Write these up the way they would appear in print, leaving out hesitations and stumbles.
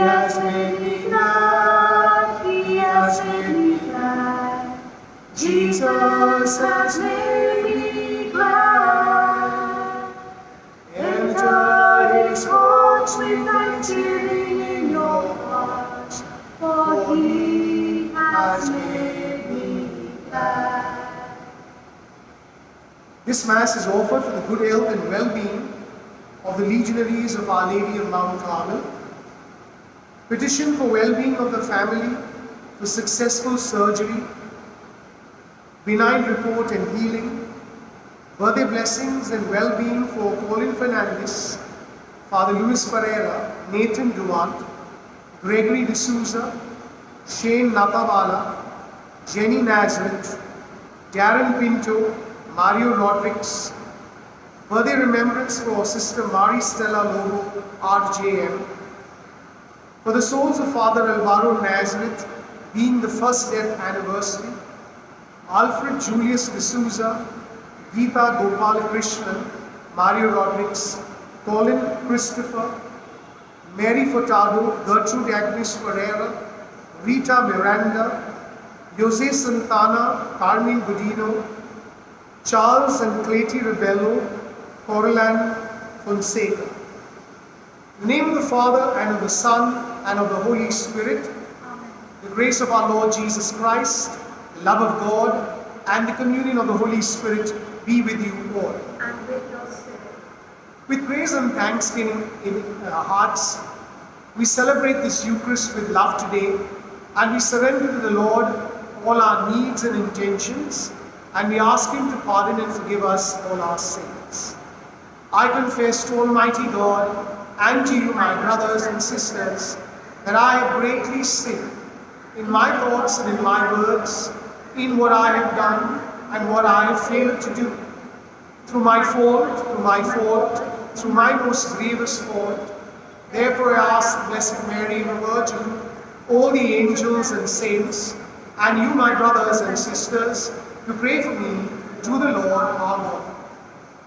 has made me glad, He has made me glad. Jesus has made me glad. Enter His courts with thanksgiving in your hearts, for He has made me glad. This Mass is offered for the good health and well-being of the legionaries of Our Lady of Mount Carmel. Petition for well-being of the family, for successful surgery, benign report and healing, birthday blessings and well-being for Colin Fernandez, Father Luis Pereira, Nathan Duarte, Gregory D'Souza, Shane Natawala, Jenny Nazareth, Darren Pinto, Mario Rodriguez. Birthday remembrance for Sister Mari Stella Lobo, RJM. For the souls of Father Alvaro Nazareth, being the first death anniversary, Alfred Julius D'Souza, Geeta Gopalakrishnan, Mario Rodriguez, Colin Christopher, Mary Furtado, Gertrude Agnes Ferreira, Rita Miranda, Jose Santana, Carmen Godino, Charles and Clayton Rebello, Coralan Fonseca. In the name of the Father, and of the Son, and of the Holy Spirit, Amen. the grace of our Lord Jesus Christ, the love of God, and the communion of the Holy Spirit be with you all. And with your spirit. With praise and thanksgiving in our hearts, we celebrate this Eucharist with love today, and we surrender to the Lord all our needs and intentions, and we ask Him to pardon and forgive us all our sins. I confess to Almighty God and to you, my brothers and sisters, that I have greatly sinned in my thoughts and in my words, in what I have done and what I have failed to do. Through my fault, through my most grievous fault. Therefore I ask Blessed Mary, the Virgin, all the angels and saints, and you, my brothers and sisters, to pray for me to the Lord our God.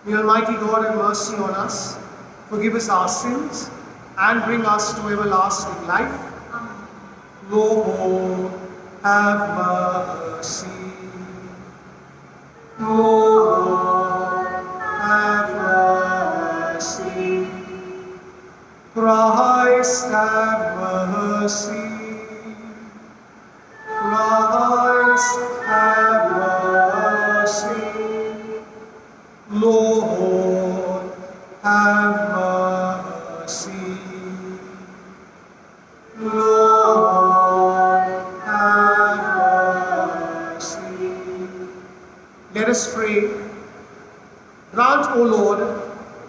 May Almighty God have mercy on us, forgive us our sins, and bring us to everlasting life. Amen. Lord, have mercy. Lord, have mercy. Christ, have mercy. Christ, have mercy. Lord, have mercy. Lord, have mercy. Let us pray. Grant, O Lord,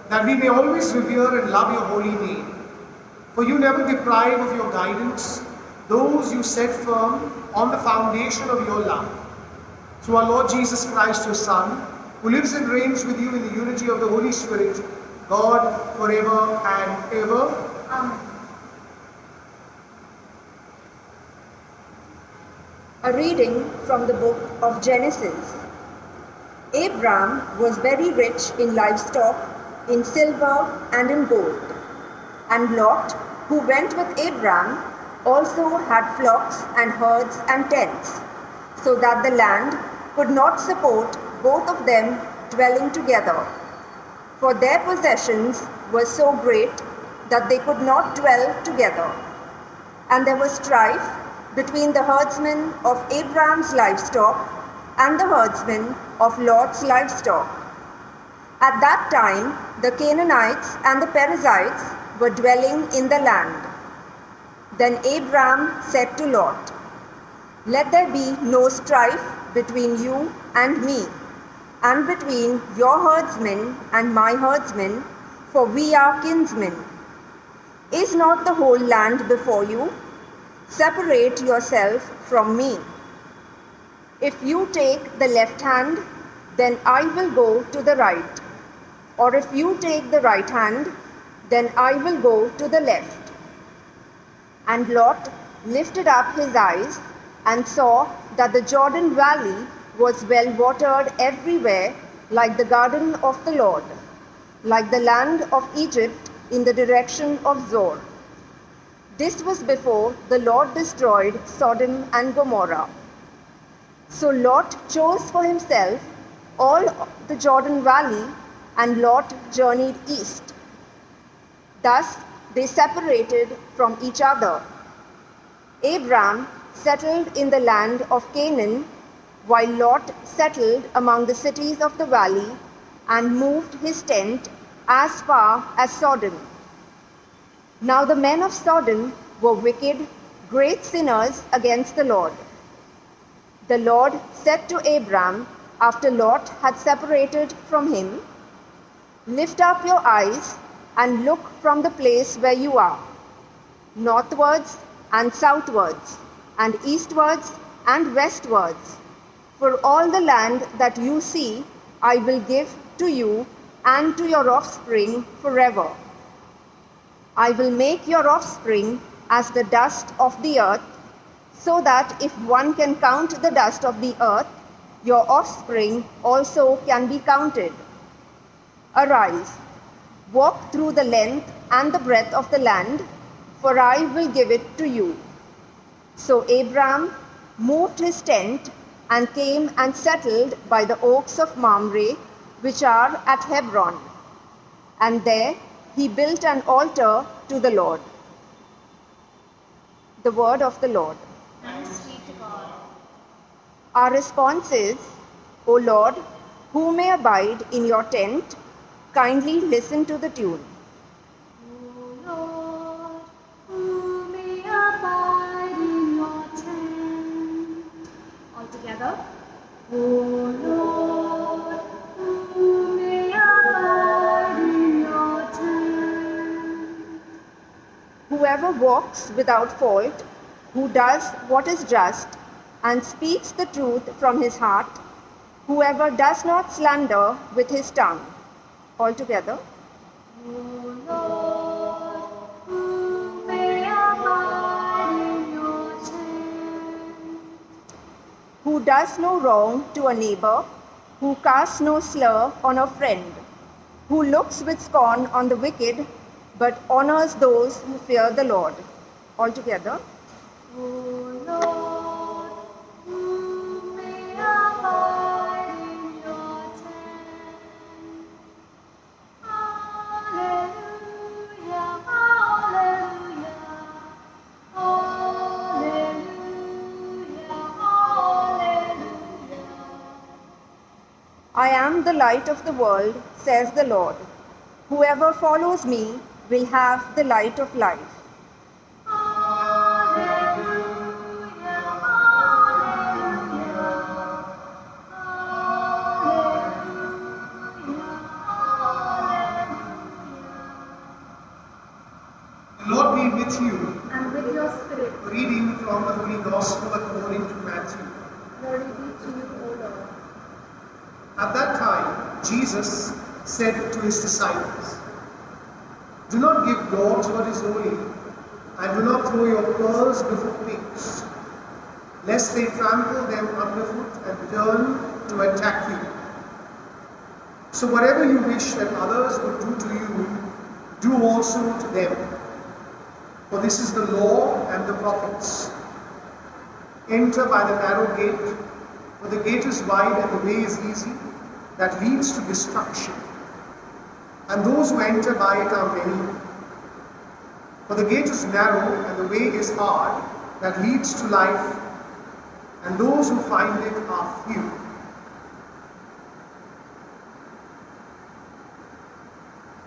that we may always revere and love your holy name. For you never deprive of your guidance those you set firm on the foundation of your love. Through our Lord Jesus Christ, your Son, who lives and reigns with you in the unity of the Holy Spirit, God, forever and ever. Amen. A reading from the book of Genesis. Abram was very rich in livestock, in silver and in gold. And Lot, who went with Abram, also had flocks and herds and tents, so that the land could not support both of them dwelling together. For their possessions were so great that they could not dwell together. And there was strife between the herdsmen of Abram's livestock and the herdsmen of Lot's livestock. At that time, the Canaanites and the Perizzites were dwelling in the land. Then Abram said to Lot, "Let there be no strife between you and me, and between your herdsmen and my herdsmen, for we are kinsmen. Is not the whole land before you? Separate yourself from me. If you take the left hand, then I will go to the right. Or if you take the right hand, then I will go to the left." And Lot lifted up his eyes and saw that the Jordan Valley was well watered everywhere, like the garden of the Lord, like the land of Egypt in the direction of Zoar. This was before the Lord destroyed Sodom and Gomorrah. So Lot chose for himself all the Jordan Valley, and Lot journeyed east. Thus they separated from each other. Abram settled in the land of Canaan, while Lot settled among the cities of the valley and moved his tent as far as Sodom. Now the men of Sodom were wicked, great sinners against the Lord. The Lord said to Abram, after Lot had separated from him, "Lift up your eyes and look from the place where you are, northwards and southwards, and eastwards and westwards. For all the land that you see, I will give to you and to your offspring forever. I will make your offspring as the dust of the earth, so that if one can count the dust of the earth, your offspring also can be counted. Arise, walk through the length and the breadth of the land, for I will give it to you." So Abram moved his tent and came and settled by the oaks of Mamre, which are at Hebron. And there he built an altar to the Lord. The word of the Lord. Thanks be to God. Our response is, O Lord, who may abide in your tent, kindly listen to the tune. O Lord, who may abide in your tent. All together. O Lord, who may abide in your tent. Whoever walks without fault, who does what is just, and speaks the truth from his heart, whoever does not slander with his tongue. Altogether. O Lord, who may abide in your tent. Who does no wrong to a neighbor, who casts no slur on a friend, who looks with scorn on the wicked, but honors those who fear the Lord. Altogether. O Lord, who may abide in your tent. Hallelujah, hallelujah, hallelujah, hallelujah. I am the light of the world, says the Lord. Whoever follows me will have the light of life. Hallelujah, hallelujah, hallelujah, hallelujah. The Lord be with you. And with your spirit, A reading from the Holy Gospel according to Matthew. glory be to you, O Lord. At that time, Jesus said to his disciples, "Do not give dogs what is holy, and do not throw your pearls before pigs, lest they trample them underfoot and turn to attack you. So whatever you wish that others would do to you, do also to them. For this is the law and the prophets. Enter by the narrow gate, for the gate is wide and the way is easy, that leads to destruction. And those who enter by it are many. For the gate is narrow and the way is hard, that leads to life, and those who find it are few."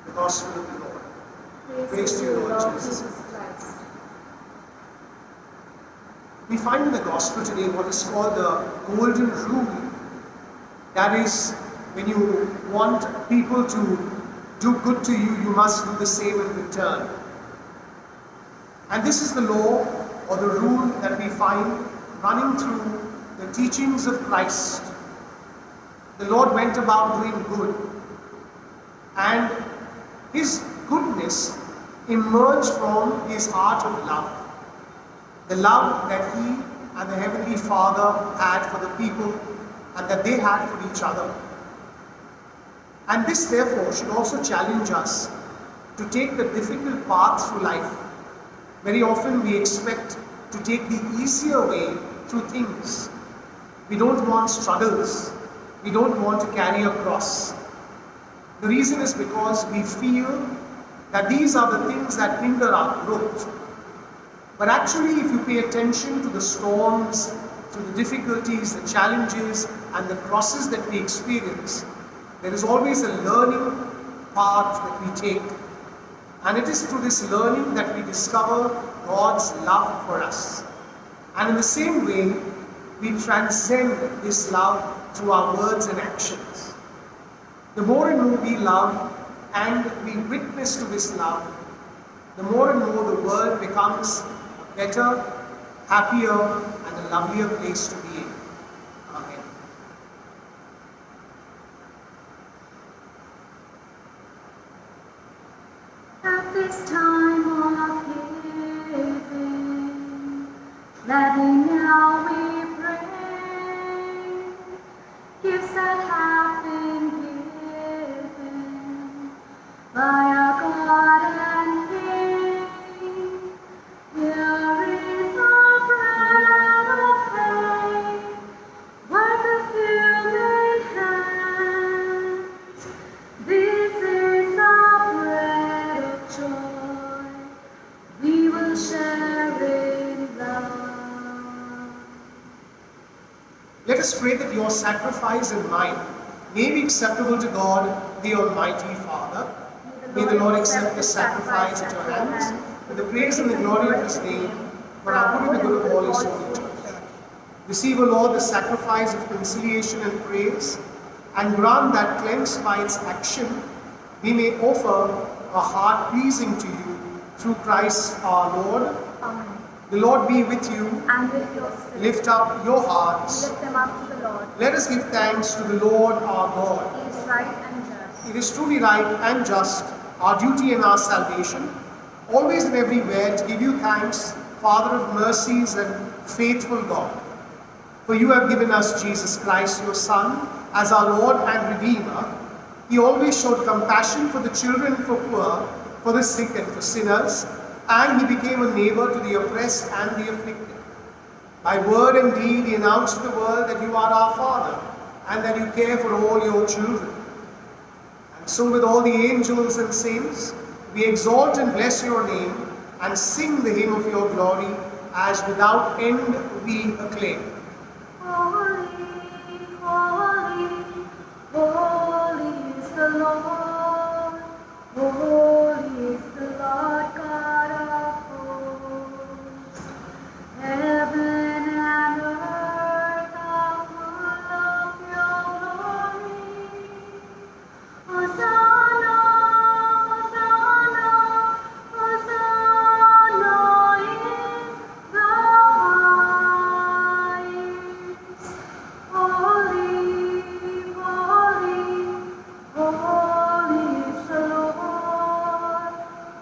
The Gospel of the Lord. Praise to you, Lord Jesus. Christ. We find in the Gospel today what is called the golden rule. That is, when you want people to do good to you, you must do the same in return. And this is the law or the rule that we find running through the teachings of Christ. The Lord went about doing good, and his goodness emerged from his heart of love. The love that he and the Heavenly Father had for the people and that they had for each other. And this therefore should also challenge us to take the difficult path through life Very often we expect to take the easier way through things. We don't want struggles. We don't want to carry a cross. The reason is because we feel that these are the things that hinder our growth. But actually, if you pay attention to the storms, to the difficulties, the challenges, and the crosses that we experience, there is always a learning path that we take. And it is through this learning that we discover God's love for us. And in the same way, we transcend this love through our words and actions. The more and more we love and we witness to this love, the more and more the world becomes a better, happier, and a lovelier place to be in. Amen. At this time of giving, let me now we pray, gifts that have been given by our God and King. Here is our bread of faith, work of human hands. This is our bread of joy, we will share in love. Let us pray that your sacrifice and mine may be acceptable to God, the Almighty Father. May the Lord accept the sacrifice at your hands, with the praise and the glory of His name, for our good and the good of all His holy church. Receive, O Lord, the sacrifice of conciliation and praise, and grant that, cleansed by its action, we may offer a heart pleasing to you, through Christ our Lord. Amen. The Lord be with you. And with your spirit, Lift up your hearts. lift them up to the Lord. Let us give thanks to the Lord our God. He is right and just. It is truly right and just, our duty and our salvation, always and everywhere to give you thanks, Father of mercies and faithful God. For you have given us Jesus Christ, your Son, as our Lord and Redeemer. He always showed compassion for the children, for poor, for the sick and for sinners, and he became a neighbor to the oppressed and the afflicted. By word and deed he announced to the world that you are our Father, and that you care for all your children. And so with all the angels and saints, we exalt and bless your name, and sing the hymn of your glory, as without end we acclaim. Holy, holy, holy is the Lord. Holy is the Lord God of hosts. Heaven and earth are full of your glory. Hosanna, Hosanna, Hosanna in the highest. Holy, holy, holy is the Lord.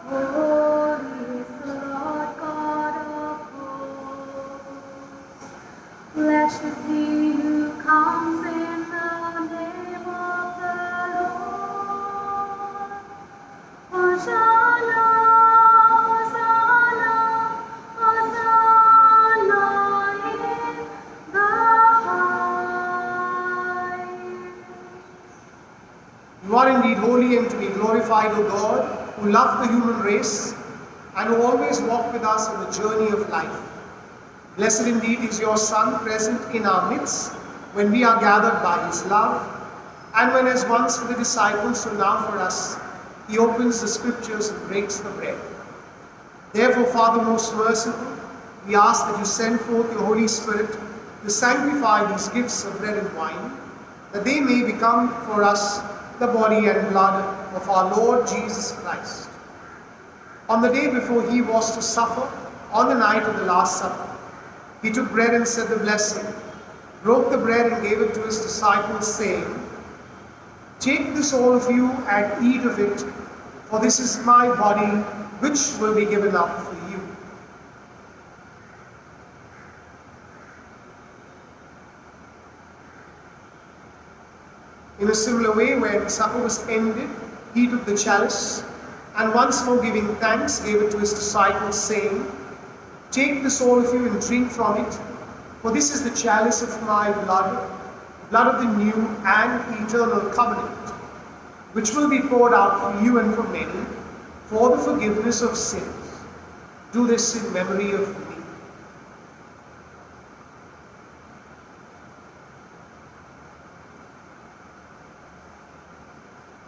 Holy is the Lord God of hosts. Blessed is he who comes in the name of the Lord. Hosanna, Hosanna, Hosanna in the highest. You are indeed holy and to be glorified, O God, who love the human race and who always walk with us on the journey of life. Blessed indeed is your Son present in our midst when we are gathered by his love, and when as once for the disciples, so now for us, he opens the scriptures and breaks the bread. Therefore, Father most merciful, we ask that you send forth your Holy Spirit to sanctify these gifts of bread and wine, that they may become for us the body and blood of our Lord Jesus Christ. On the day before he was to suffer, on the night of the Last Supper, he took bread and said the blessing, broke the bread and gave it to his disciples, saying, "Take this, all of you, and eat of it, for this is my body, which will be given up for you." In a similar way, when supper was ended, he took the chalice, and once more giving thanks, gave it to his disciples, saying, "Take this, all of you, and drink from it, for this is the chalice of my blood, blood of the new and eternal covenant, which will be poured out for you and for many, for the forgiveness of sins. Do this in memory of me."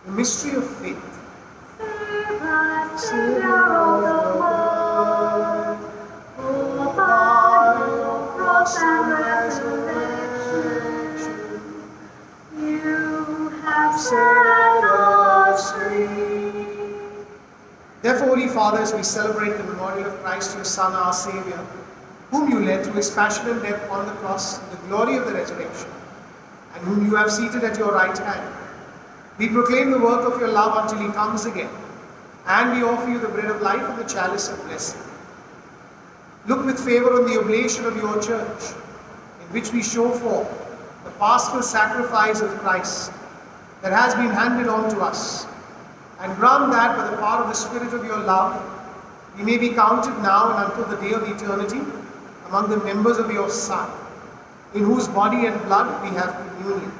The mystery of faith. Savior of the world, for by your cross and resurrection, you have set us free. Therefore, Holy Father, as we celebrate the memorial of Christ, your Son, our Saviour, whom you led through his passion and death on the cross, to the glory of the resurrection, and whom you have seated at your right hand, we proclaim the work of your love until he comes again, and we offer you the bread of life and the chalice of blessing. Look with favor on the oblation of your church, in which we show forth the paschal sacrifice of Christ that has been handed on to us, and grant that by the power of the Spirit of your love, we may be counted now and until the day of eternity among the members of your Son, in whose body and blood we have communion.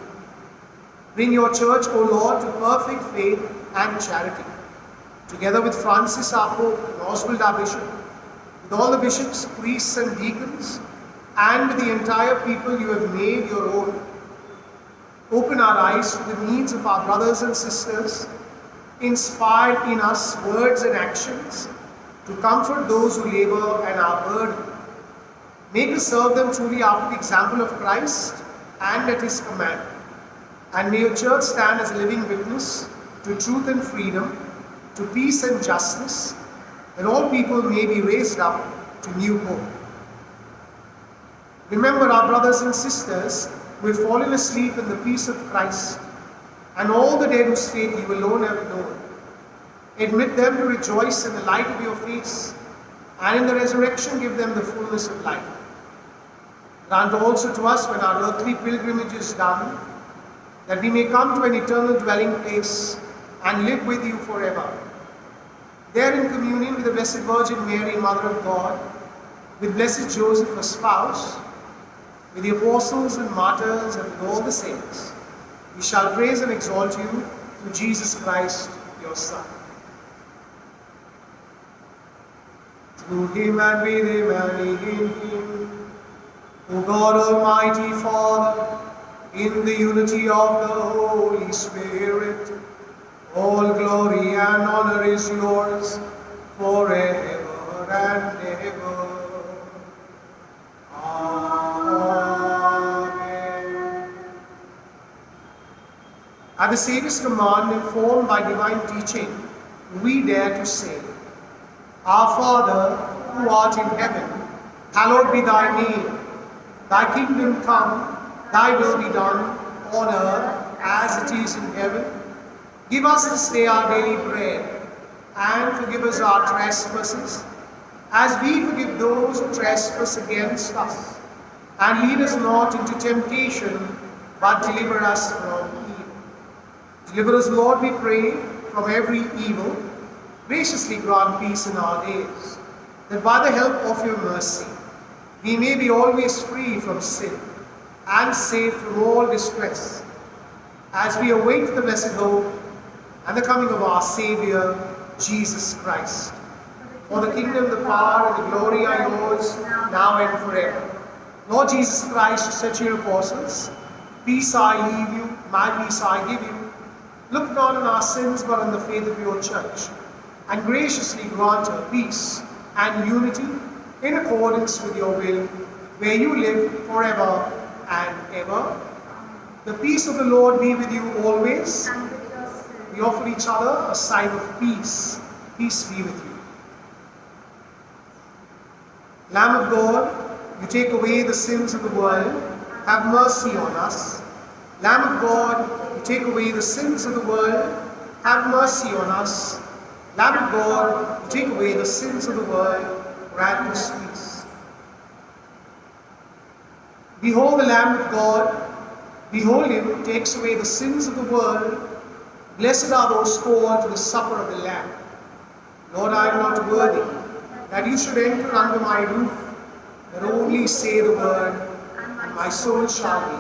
Bring your church, O Lord, to perfect faith and charity, together with Francis our Pope, and Oswald our Bishop, with all the bishops, priests and deacons, and with the entire people you have made your own. Open our eyes to the needs of our brothers and sisters, inspire in us words and actions to comfort those who labor and are burdened. Make us serve them truly after the example of Christ and at his command. And may your church stand as a living witness to truth and freedom, to peace and justice, that all people may be raised up to new hope. Remember our brothers and sisters who have fallen asleep in the peace of Christ, and all the dead whose fate you alone have known. Admit them to rejoice in the light of your face, and in the resurrection give them the fullness of life. Grant also to us, when our earthly pilgrimage is done, that we may come to an eternal dwelling place and live with you forever. There in communion with the Blessed Virgin Mary, Mother of God, with Blessed Joseph, her spouse, with the apostles and martyrs and with all the saints, we shall praise and exalt you through Jesus Christ, your Son. Through him and with him and in him, O God Almighty Father, in the unity of the Holy Spirit, all glory and honor is yours forever and ever. Amen. At the Saviour's command, informed by divine teaching, we dare to say, Our Father, who art in heaven, hallowed be thy name. Thy kingdom come, thy will be done, on earth as it is in heaven. Give us this day our daily bread, and forgive us our trespasses, as we forgive those who trespass against us. And lead us not into temptation, but deliver us from evil. Deliver us, Lord, we pray, from every evil. Graciously grant peace in our days, that by the help of your mercy, we may be always free from sin and safe from all distress, as we await the blessed hope and the coming of our Saviour, Jesus Christ. For the kingdom, the power, and the glory are yours, now and forever. Lord Jesus Christ, you said to your apostles, Peace I leave you, my peace I give you. Look not on our sins, but on the faith of your church, and graciously grant her peace and unity in accordance with your will, where you live forever and ever. The peace of the Lord be with you always. We offer each other a sign of peace. Peace be with you. Lamb of God, you take away the sins of the world. Have mercy on us. Lamb of God, you take away the sins of the world. Have mercy on us. Lamb of God, you take away the sins of the world. Grant us peace. Behold the Lamb of God. Behold him who takes away the sins of the world. Blessed are those called to the supper of the Lamb. Lord, I am not worthy that you should enter under my roof, but only say the word, and my soul shall be.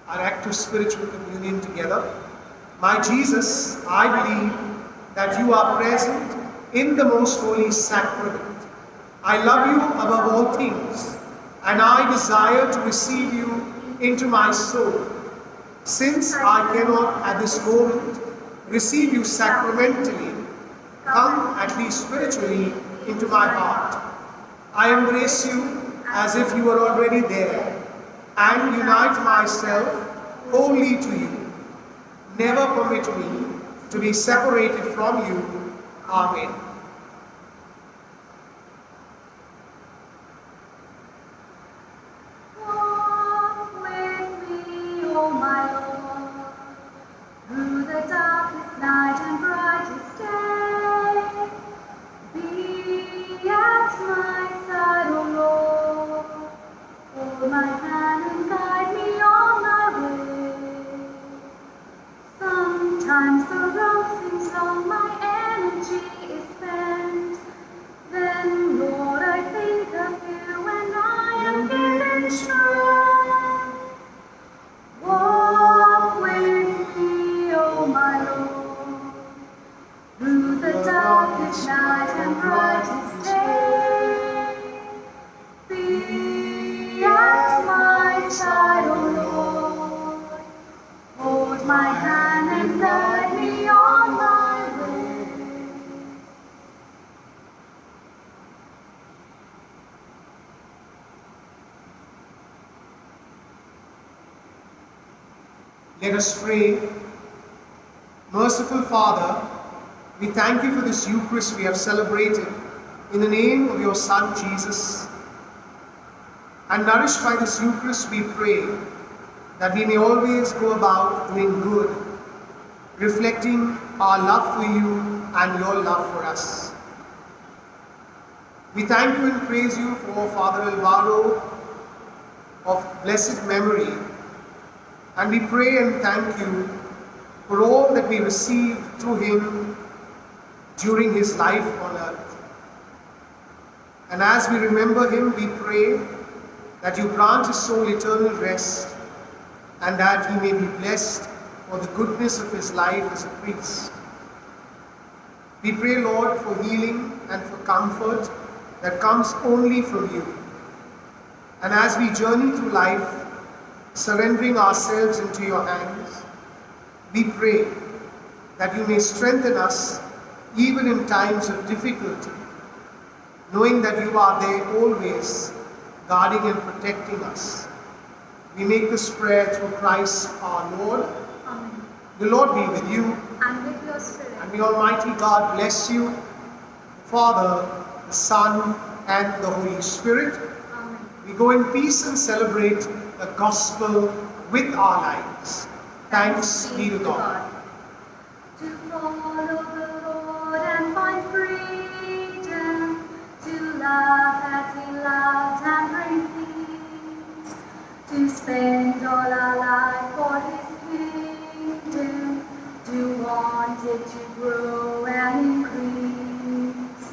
Our act of spiritual communion together. My Jesus, I believe that you are present in the most holy sacrament. I love you above all things, and I desire to receive you into my soul. Since I cannot at this moment receive you sacramentally, come at least spiritually into my heart. I embrace you as if you were already there, and unite myself wholly to you. Never permit me to be separated from you. Amen. Walk with me, O my Lord, through the darkest night and brightest day. Be at my side, O Lord, hold my hand and guide me on my way. Sometimes the road seems long, my energy is spent. Then, Lord, I think of you and I am given strength. Walk with me, O my Lord, through the darkest night and brightest day. Be at my side, O Lord, hold my hand and guide me on my way. Let us pray. Merciful Father, we thank you for this Eucharist we have celebrated in the name of your Son Jesus. And nourished by this Eucharist, we pray that we may always go about doing good, reflecting our love for you and your love for us. We thank you and praise you for Father Alvaro of blessed memory, and we pray and thank you for all that we received through him during his life on earth. And as we remember him, we pray that you grant his soul eternal rest, and that he may be blessed for the goodness of his life as a priest. We pray, Lord, for healing and for comfort that comes only from you. And as we journey through life, surrendering ourselves into your hands, we pray that you may strengthen us even in times of difficulty, knowing that you are there always, guarding and protecting us. We make this prayer through Christ our Lord. Amen. The Lord be with you, And with your spirit. and may Almighty God bless you, the Father, the Son, and the Holy Spirit. Amen. We go in peace and celebrate the gospel with our lives. Thanks be to God. To follow the Lord and find freedom, to love as he loved and bring peace, to spend all our life for his kingdom, to want it to grow and increase,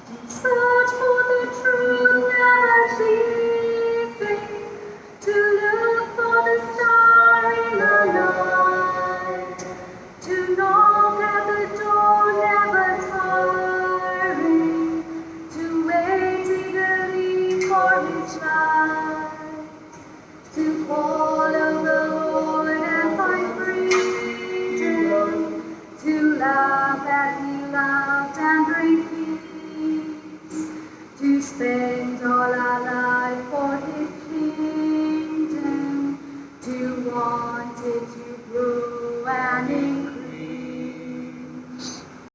to search for the truth never ceasing, to look for the star in the night, to knock at the door never tiring, to wait eagerly for his light, to follow the Lord and find freedom, to love as he loved and bring peace, to spend all our life for